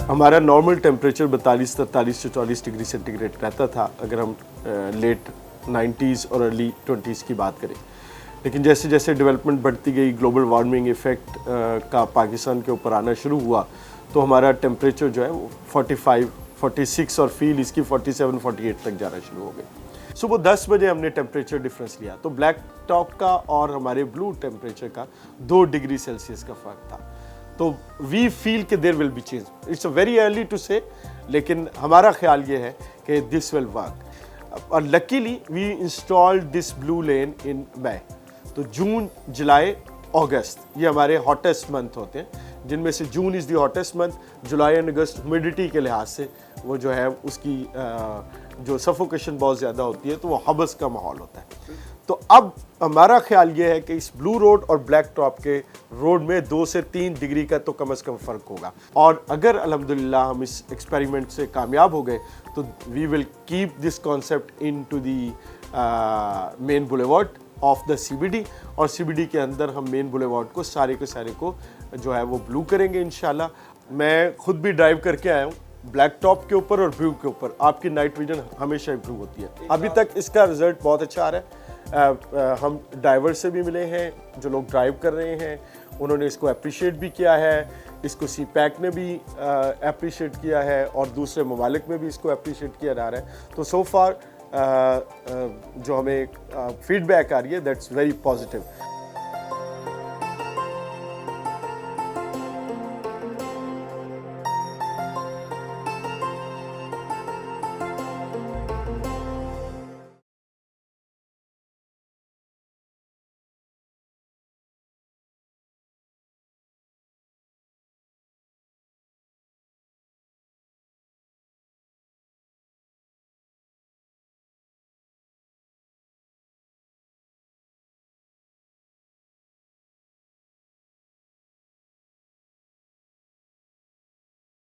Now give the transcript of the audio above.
हमारा normal temperature 42, 43 से 44 degree centigrade रहता था अगर हम लेट 90s और अर्ली 20s की बात करें। लेकिन जैसे जैसे डेवलपमेंट बढ़ती गई, ग्लोबल वार्मिंग इफ़ेक्ट का पाकिस्तान के ऊपर आना शुरू हुआ, तो हमारा टेम्परेचर जो है वो 45, 46 और फील इसकी 47, 48 तक जाना शुरू हो गई। सुबह 10 बजे हमने टेम्परेचर डिफरेंस लिया तो ब्लैक टॉप का और हमारे ब्लू टेम्परेचर का 2 डिग्री सेल्सियस का फ़र्क था। तो वी फील कि there will be change. It's a very early to say, लेकिन हमारा ख्याल ये है कि दिस विल वर्क। और luckily we installed this blue lane in May. तो जून, जुलाई, अगस्त ये हमारे हॉटेस्ट मंथ होते हैं, जिनमें से June is the hottest month, July and August humidity के लिहाज से वो जो है उसकी जो सफोकेशन बहुत ज़्यादा होती है, तो वो हबस का माहौल होता है। तो अब हमारा ख्याल ये है कि इस ब्लू रोड और ब्लैक टॉप के रोड में 2 से 3 डिग्री का तो कम से कम फ़र्क होगा। और अगर अल्हम्दुलिल्लाह हम इस एक्सपेरिमेंट से कामयाब हो गए तो we will keep this concept into the main boulevard of the CBD, और CBD के अंदर हम मेन बुलेवार्ड को सारे के सारे को जो है वो ब्लू करेंगे इंशाल्लाह। मैं खुद भी ड्राइव करके आया हूँ ब्लैक टॉप के ऊपर और ब्लू के ऊपर। आपकी नाइट विजन हमेशा इंप्रूव होती है। अभी तक इसका रिजल्ट बहुत अच्छा आ रहा है। हम ड्राइवर से भी मिले हैं, जो लोग ड्राइव कर रहे हैं उन्होंने इसको अप्रिशिएट भी किया है, इसको CPAC ने भी अप्रिशिएट किया है और दूसरे ममालिक में भी इसको अप्रिशिएट किया जा रहा है। तो सो फार जो हमें फीडबैक आ रही है दैट्स वेरी पॉजिटिव।